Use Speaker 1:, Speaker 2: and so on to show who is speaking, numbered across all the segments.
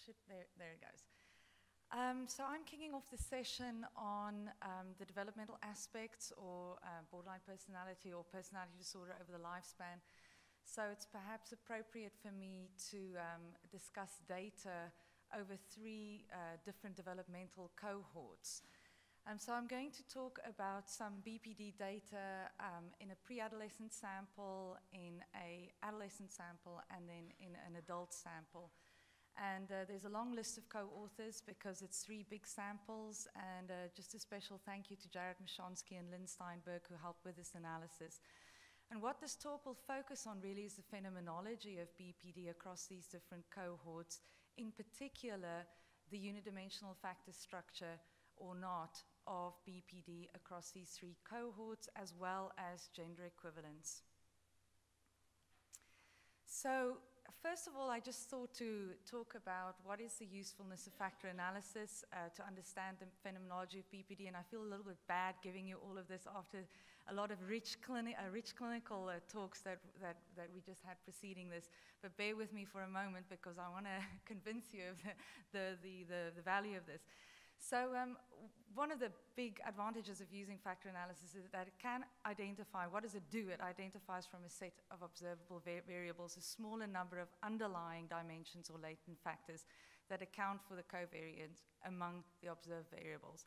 Speaker 1: There it goes. So I'm kicking off the session on the developmental aspects or borderline personality or personality disorder over the lifespan. So it's perhaps appropriate for me to discuss data over three different developmental cohorts. So I'm going to talk about some BPD data in a pre-adolescent sample, in an adolescent sample, and then in an adult sample. And there's a long list of co-authors because it's three big samples, and just a special thank you to Jared Mishonsky and Lynn Steinberg who helped with this analysis. And what this talk will focus on really is the phenomenology of BPD across these different cohorts, in particular the unidimensional factor structure or not of BPD across these three cohorts, as well as gender equivalence. So first of all, I just thought to talk about what is the usefulness of factor analysis to understand the phenomenology of BPD, and I feel a little bit bad giving you all of this after a lot of rich clinical talks that we just had preceding this, but bear with me for a moment because I want to convince you of the value of this. So one of the big advantages of using factor analysis is that it can identify, what does it do? It identifies from a set of observable variables a smaller number of underlying dimensions or latent factors that account for the covariance among the observed variables.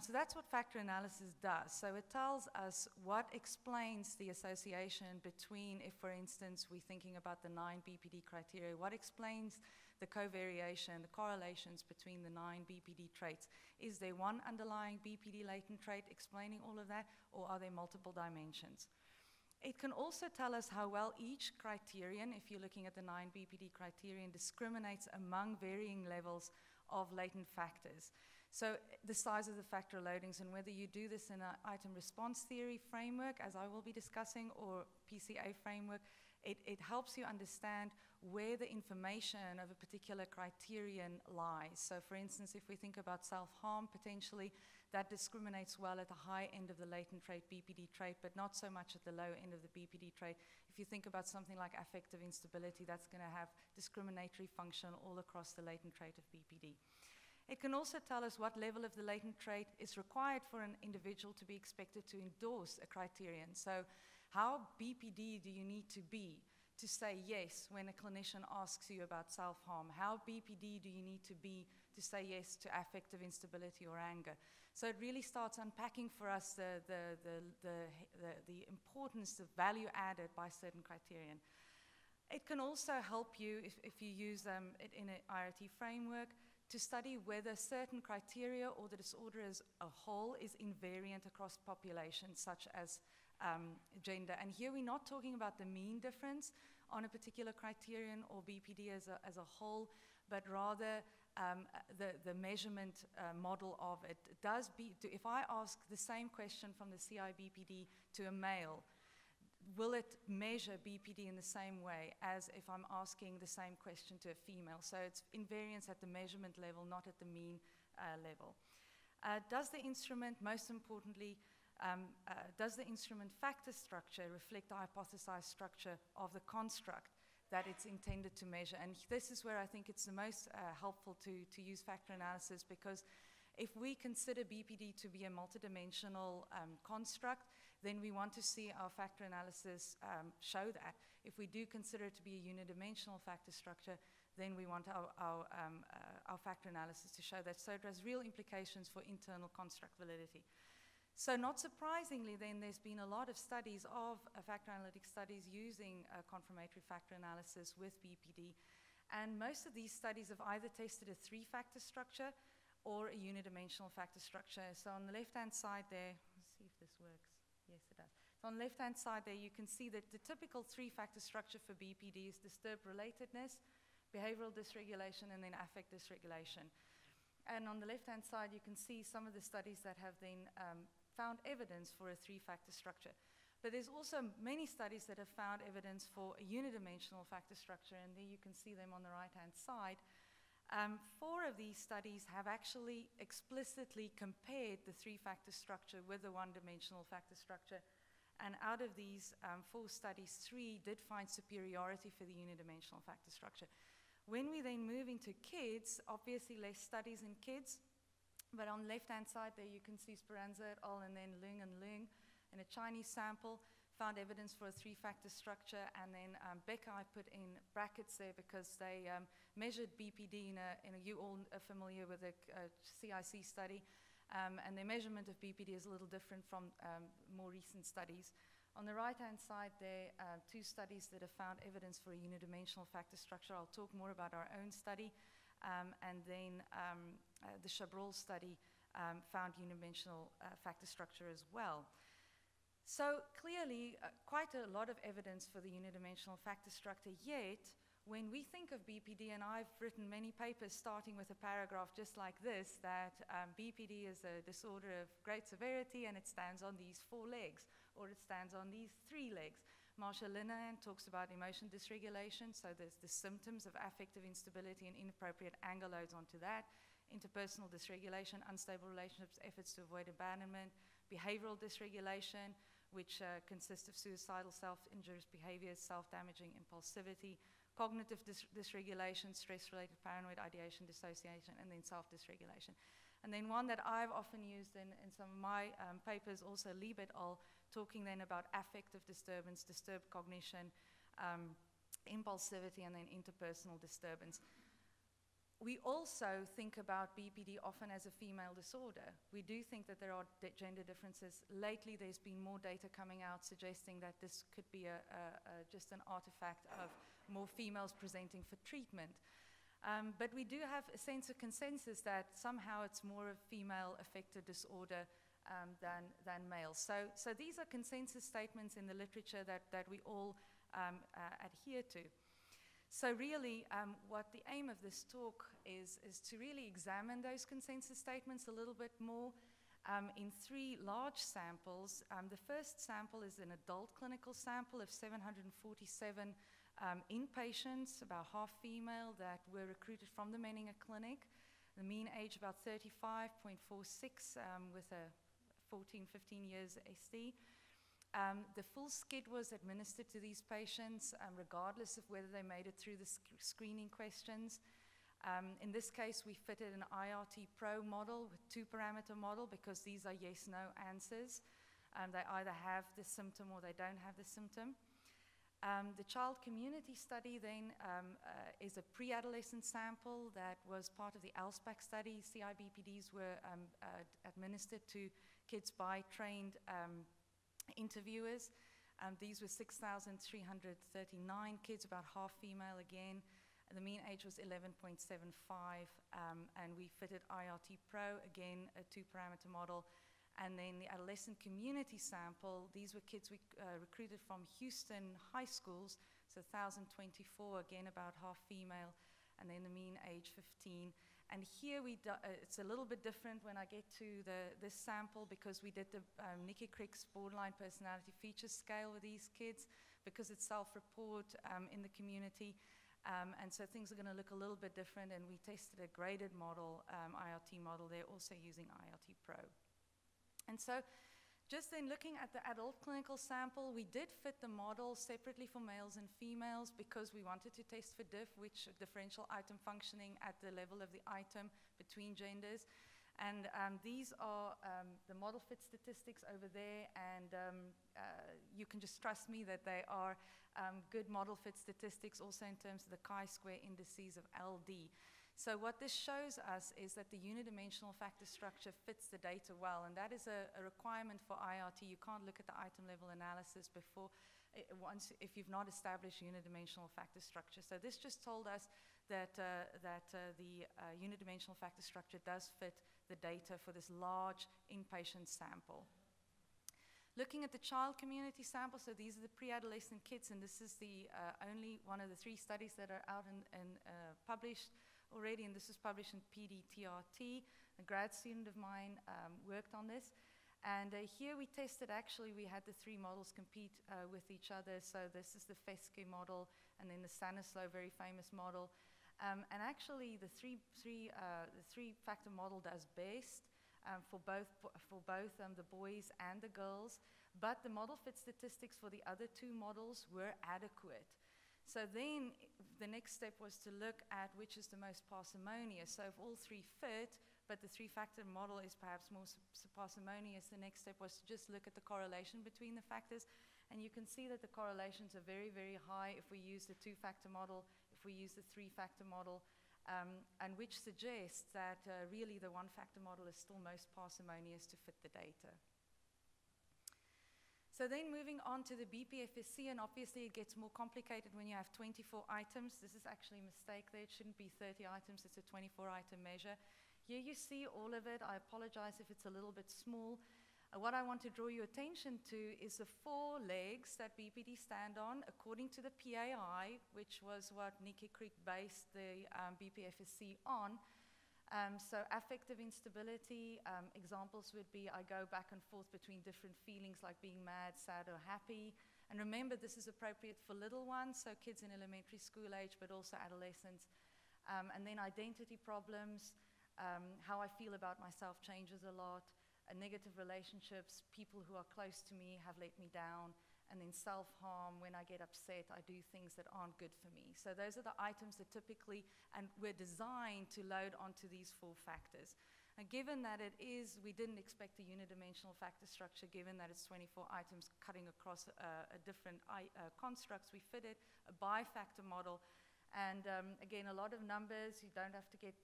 Speaker 1: So that's what factor analysis does. So it tells us what explains the association between, if for instance we're thinking about the 9 BPD criteria, what explains the covariation, the correlations between the 9 BPD traits. Is there one underlying BPD latent trait explaining all of that, or are there multiple dimensions? It can also tell us how well each criterion, if you're looking at the 9 BPD criterion, discriminates among varying levels of latent factors. So the size of the factor loadings, and whether you do this in an item response theory framework, as I will be discussing, or PCA framework, it helps you understand where the information of a particular criterion lies. So for instance, if we think about self-harm, potentially that discriminates well at the high end of the latent trait BPD trait, but not so much at the low end of the BPD trait. If you think about something like affective instability, that's going to have discriminatory function all across the latent trait of BPD. It can also tell us what level of the latent trait is required for an individual to be expected to endorse a criterion. So how BPD do you need to be to say yes when a clinician asks you about self-harm? How BPD do you need to be to say yes to affective instability or anger? So it really starts unpacking for us the importance, the value added by certain criterion. It can also help you, if you use it in an IRT framework, to study whether certain criteria or the disorder as a whole is invariant across populations, such as gender. And here we're not talking about the mean difference on a particular criterion or BPD as a whole, but rather the measurement model of it. If I ask the same question from the CI-BPD to a male, will it measure BPD in the same way as if I'm asking the same question to a female? So it's invariance at the measurement level, not at the mean level. Does the instrument, most importantly, does the instrument factor structure reflect the hypothesized structure of the construct that it's intended to measure? And this is where I think it's the most helpful to use factor analysis, because if we consider BPD to be a multidimensional construct, then we want to see our factor analysis show that. If we do consider it to be a unidimensional factor structure, then we want our factor analysis to show that. So it has real implications for internal construct validity. So not surprisingly, then, there's been a lot of studies of factor analytic studies using confirmatory factor analysis with BPD. And most of these studies have either tested a 3-factor structure or a unidimensional factor structure. So on the left-hand side there, let's see if this works. Yes, it does. So on the left-hand side there, you can see that the typical 3-factor structure for BPD is disturbed relatedness, behavioral dysregulation, and then affect dysregulation. And on the left-hand side, you can see some of the studies that have then found evidence for a 3-factor structure. But there's also many studies that have found evidence for a unidimensional factor structure, and there you can see them on the right-hand side. 4 of these studies have actually explicitly compared the 3-factor structure with the 1-dimensional factor structure. And out of these 4 studies, 3 did find superiority for the unidimensional factor structure. When we then move into kids, obviously less studies in kids, but on the left-hand side there you can see Speranza et al. And then Lung and Lung in a Chinese sample found evidence for a 3-factor structure, and then Becker I put in brackets there because they measured BPD you all are familiar with a CIC study, and their measurement of BPD is a little different from more recent studies. On the right-hand side there, 2 studies that have found evidence for a unidimensional factor structure. I'll talk more about our own study. And then the Chabrol study found unidimensional factor structure as well. So clearly, quite a lot of evidence for the unidimensional factor structure, yet when we think of BPD, and I've written many papers starting with a paragraph just like this, that BPD is a disorder of great severity and it stands on these 4 legs, or it stands on these 3 legs. Marsha Linehan talks about emotion dysregulation, so there's the symptoms of affective instability and inappropriate anger loads onto that, interpersonal dysregulation, unstable relationships, efforts to avoid abandonment, behavioral dysregulation, which consists of suicidal, self-injurious behaviors, self-damaging impulsivity, cognitive dysregulation, stress-related paranoid ideation, dissociation, and then self-dysregulation. And then one that I've often used in some of my papers, also Lieb et al., talking then about affective disturbance, disturbed cognition, impulsivity, and then interpersonal disturbance. We also think about BPD often as a female disorder. We do think that there are gender differences. Lately, there's been more data coming out suggesting that this could be just an artifact of more females presenting for treatment. But we do have a sense of consensus that somehow it's more a female-affected disorder than males. So these are consensus statements in the literature that we all adhere to. So really, what the aim of this talk is to really examine those consensus statements a little bit more in 3 large samples. The first sample is an adult clinical sample of 747 inpatients, about half female, that were recruited from the Menninger Clinic. The mean age about 35.46 with a 14, 15 years SD. The full skid was administered to these patients regardless of whether they made it through the screening questions. In this case, we fitted an IRT Pro model with 2-parameter model because these are yes-no answers. They either have the symptom or they don't have the symptom. The child community study then is a pre-adolescent sample that was part of the ALSPAC study. CIBPDs were administered to kids by trained interviewers. These were 6,339 kids, about half female again. The mean age was 11.75, and we fitted IRT Pro, again a 2-parameter model. And then the adolescent community sample, these were kids we recruited from Houston high schools, so 1,024, again about half female, and then the mean age 15. And here it's a little bit different when I get to this sample because we did the Nikki Crick's borderline personality feature scale with these kids because it's self-report in the community. And so things are going to look a little bit different, and we tested a graded model, IRT model there, also using IRT Pro. And so just then looking at the adult clinical sample, we did fit the model separately for males and females because we wanted to test for diff, which differential item functioning at the level of the item between genders. And these are the model fit statistics over there, and you can just trust me that they are good model fit statistics also in terms of the chi-square indices of LD. So what this shows us is that the unidimensional factor structure fits the data well, and that is a requirement for IRT. You can't look at the item level analysis before, if you've not established unidimensional factor structure. So this just told us that the unidimensional factor structure does fit the data for this large inpatient sample. Looking at the child community sample, so these are the pre-adolescent kids, and this is the only one of the 3 studies that are out and published already, and this was published in PDTRT. A grad student of mine worked on this. And here we tested, actually, we had the 3 models compete with each other. So this is the Feske model, and then the Stanislaw, very famous model. And actually, the three-factor model does best for both the boys and the girls. But the model fit statistics for the other 2 models were adequate. So then the next step was to look at which is the most parsimonious. So if all three fit, but the three-factor model is perhaps more parsimonious, the next step was to just look at the correlation between the factors. And you can see that the correlations are very, very high if we use the two-factor model, if we use the three-factor model, and which suggests that really the one-factor model is still most parsimonious to fit the data. So then moving on to the BPFSC, and obviously it gets more complicated when you have 24 items. This is actually a mistake there. It shouldn't be 30 items. It's a 24-item measure. Here you see all of it. I apologize if it's a little bit small. What I want to draw your attention to is the 4 legs that BPD stand on according to the PAI, which was what Nikki Creek based the BPFSC on. So affective instability, examples would be I go back and forth between different feelings like being mad, sad, or happy. And remember, this is appropriate for little ones, so kids in elementary school age, but also adolescents. And then identity problems, how I feel about myself changes a lot. Negative relationships, people who are close to me have let me down. And then self-harm, when I get upset, I do things that aren't good for me. So those are the items that typically, and were designed to load onto these 4 factors. And given that it is, we didn't expect a unidimensional factor structure, given that it's 24 items cutting across a different constructs, we fitted a bi-factor model. And again, a lot of numbers, you don't have to get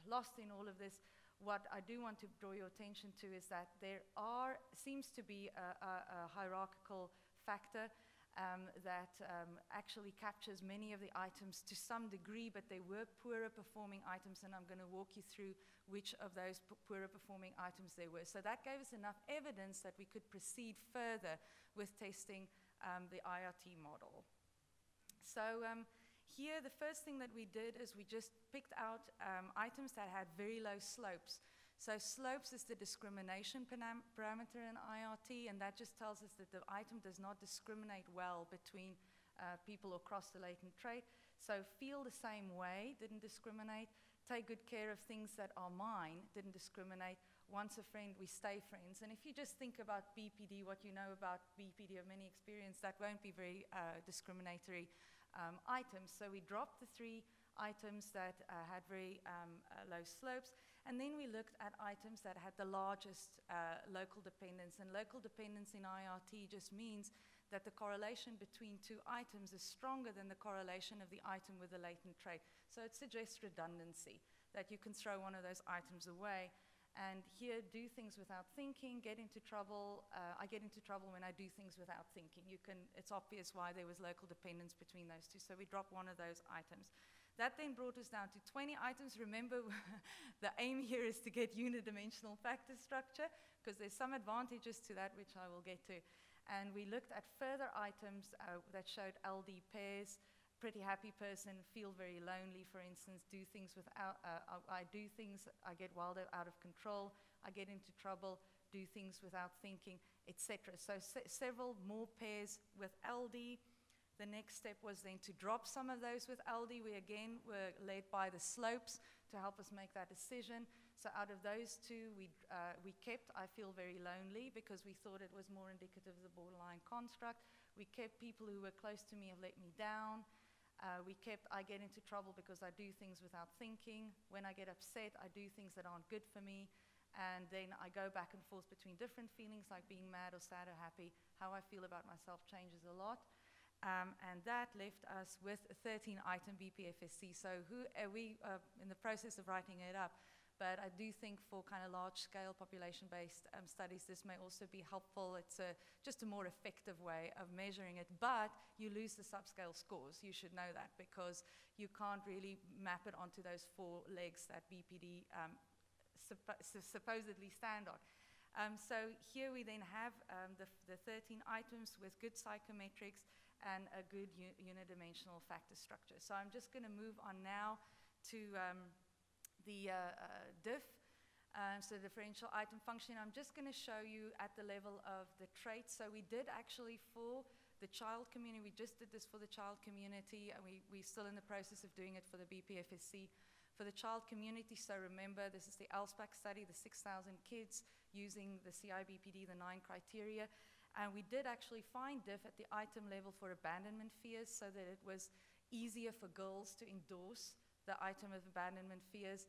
Speaker 1: lost in all of this. What I do want to draw your attention to is that there seems to be a hierarchical factor that actually captures many of the items to some degree, but they were poorer performing items, and I'm going to walk you through which of those poorer performing items they were. So that gave us enough evidence that we could proceed further with testing the IRT model. So here, the first thing that we did is we just picked out items that had very low slopes. So slopes is the discrimination parameter in IRT, and that just tells us that the item does not discriminate well between people across the latent trait. So feel the same way, didn't discriminate. Take good care of things that are mine, didn't discriminate. Once a friend, we stay friends. And if you just think about BPD, what you know about BPD of many experience, that won't be very discriminatory items. So we dropped the 3 items that had very low slopes, and then we looked at items that had the largest local dependence. And local dependence in IRT just means that the correlation between 2 items is stronger than the correlation of the item with the latent trait. So it suggests redundancy, that you can throw one of those items away. And here, do things without thinking, get into trouble. I get into trouble when I do things without thinking. It's obvious why there was local dependence between those 2, so we dropped one of those items. That then brought us down to 20 items. Remember, the aim here is to get unidimensional factor structure, because there's some advantages to that, which I will get to. And we looked at further items that showed LD pairs. Pretty happy person, feel very lonely, for instance, do things without, I do things, I get wild out of control, I get into trouble, do things without thinking, etc. So several more pairs with LD. The next step was then to drop some of those with LD. We again were led by the slopes to help us make that decision. So out of those 2, we kept I feel very lonely, because we thought it was more indicative of the borderline construct. We kept people who were close to me have let me down. We kept I get into trouble because I do things without thinking. When I get upset, I do things that aren't good for me. And then I go back and forth between different feelings like being mad or sad or happy. How I feel about myself changes a lot. And that left us with a 13-item BPFSC. So we in the process of writing it up. But I do think for kind of large-scale population-based studies, this may also be helpful. It's just a more effective way of measuring it. But you lose the subscale scores. You should know that, because you can't really map it onto those 4 legs that BPD supposedly stand on. So here we then have the 13 items with good psychometrics and a good unidimensional factor structure. So I'm just going to move on now to the diff, so differential item function. I'm just going to show you at the level of the traits. So we did actually for the child community, we just did this for the child community, and we're still in the process of doing it for the BPFSC. For the child community, so remember, this is the LSPAC study, the 6,000 kids using the CI/BPD, the 9 criteria. And we did actually find diff at the item level for abandonment fears so that it was easier for girls to endorse the item of abandonment fears.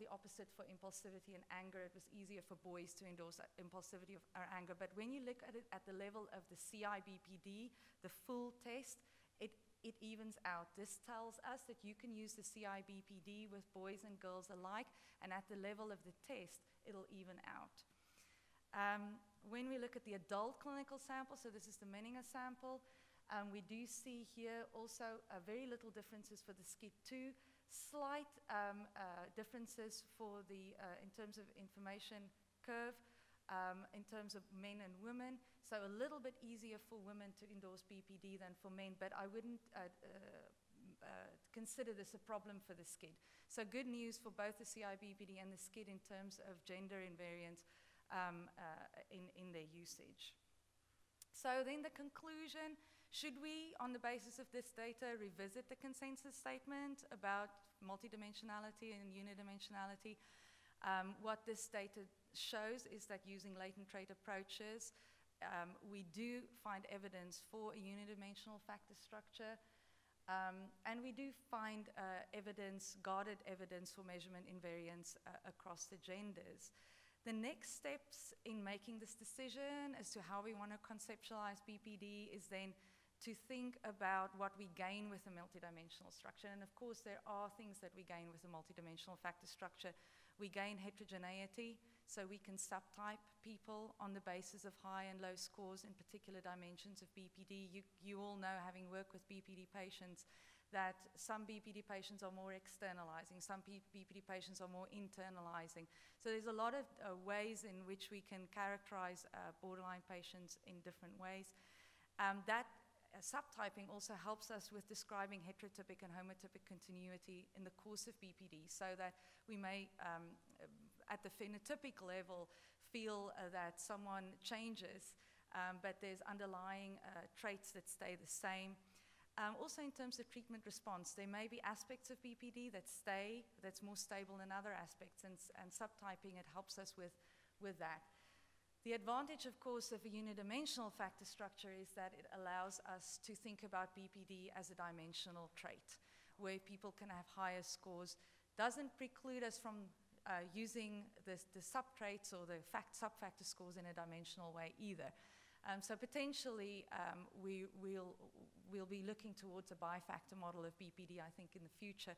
Speaker 1: The opposite for impulsivity and anger, it was easier for boys to endorse impulsivity or anger. But when you look at it at the level of the CI.BPD, the full test, it evens out. This tells us that you can use the CI.BPD with boys and girls alike, and at the level of the test, it'll even out. When we look at the adult clinical sample, so this is the Menninger sample, we do see here also very little differences for the SCID2, slight differences for the, in terms of information curve, in terms of men and women. So a little bit easier for women to endorse BPD than for men, but I wouldn't consider this a problem for the SCID. So good news for both the CI.BPD and the SCID in terms of gender invariance in their usage. So then the conclusion, should we, on the basis of this data, revisit the consensus statement about multidimensionality and unidimensionality? What this data shows is that using latent trait approaches, we do find evidence for a unidimensional factor structure, and we do find evidence, guarded evidence for measurement invariance across the genders. The next steps in making this decision as to how we want to conceptualize BPD is then to think about what we gain with a multidimensional structure. And of course, there are things that we gain with a multidimensional factor structure. We gain heterogeneity, so we can subtype people on the basis of high and low scores in particular dimensions of BPD. You all know, having worked with BPD patients, that some BPD patients are more externalizing, some BPD patients are more internalizing. So there's a lot of ways in which we can characterize borderline patients in different ways. That subtyping also helps us with describing heterotypic and homotypic continuity in the course of BPD, so that we may, at the phenotypic level, feel that someone changes, but there's underlying traits that stay the same. Also in terms of treatment response, there may be aspects of BPD that stay, that's more stable than other aspects, and subtyping, it helps us with that. The advantage, of course, of a unidimensional factor structure is that it allows us to think about BPD as a dimensional trait, where people can have higher scores. Doesn't preclude us from using the subtraits or the subfactor scores in a dimensional way either. So potentially, we'll be looking towards a bifactor model of BPD, I think, in the future,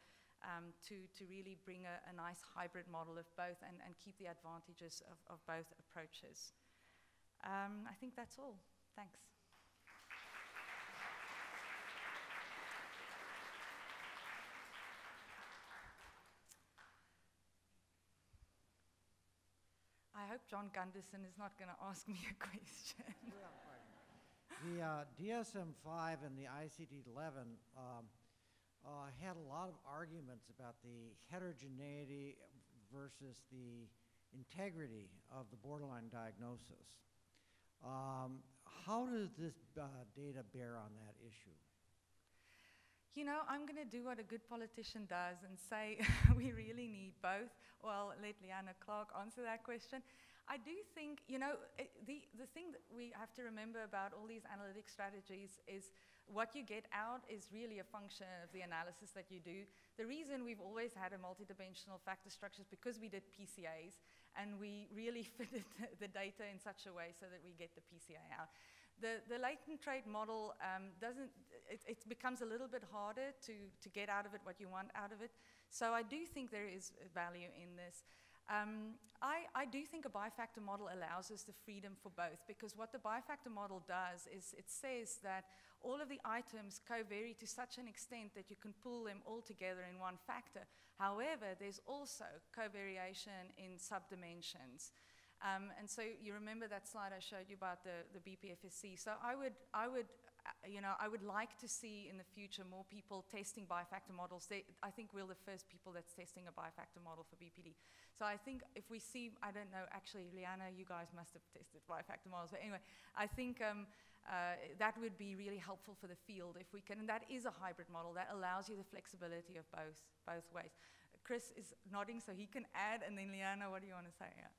Speaker 1: to really bring a nice hybrid model of both and keep the advantages of both approaches. I think that's all. Thanks. I hope John Gunderson is not going to ask me a question.
Speaker 2: The DSM-5 and the ICD-11 had a lot of arguments about the heterogeneity versus the integrity of the borderline diagnosis. How does this data bear on that issue?
Speaker 1: You know, I'm going to do what a good politician does and say we really need both. Well, let Leanna Clark answer that question. I do think, you know, the thing that we have to remember about all these analytic strategies is what you get out is really a function of the analysis that you do. The reason we've always had a multidimensional factor structure is because we did PCAs, and we really fitted the data in such a way so that we get the PCA out. The latent trait model it becomes a little bit harder to get out of it what you want out of it. So I do think there is value in this. I do think a bifactor model allows us the freedom for both, because what the bifactor model does is it says that all of the items covary to such an extent that you can pull them all together in one factor. However, there's also covariation in subdimensions. And so you remember that slide I showed you about the BPFSC. So I would like to see in the future more people testing bifactor models. I think we're the first people that's testing a bifactor model for BPD. So I think if we see, I don't know, actually, Leanna, you guys must have tested bifactor models. But anyway, I think that would be really helpful for the field if we can. And that is a hybrid model that allows you the flexibility of both ways. Chris is nodding, so he can add. And then Leanna, what do you want to say? Yeah.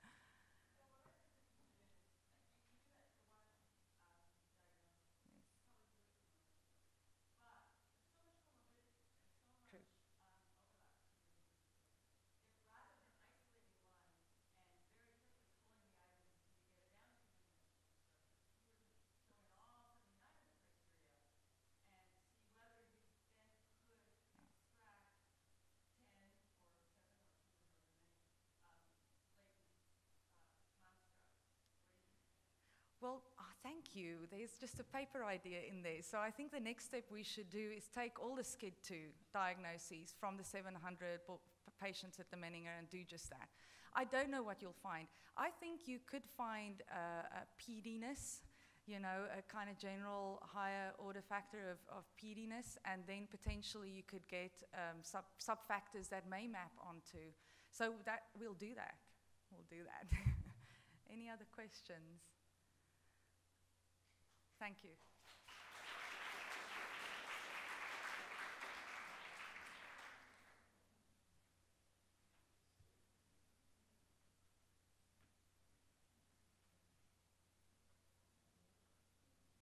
Speaker 1: thank you. There's just a paper idea in there. So I think the next step we should do is take all the SCID2 diagnoses from the 700 patients at the Menninger and do just that. I don't know what you'll find. I think you could find a PDness, you know, a kind of general higher order factor of PDness, and then potentially you could get sub-factors that may map onto. So that we'll do that. We'll do that. Any other questions? Thank you.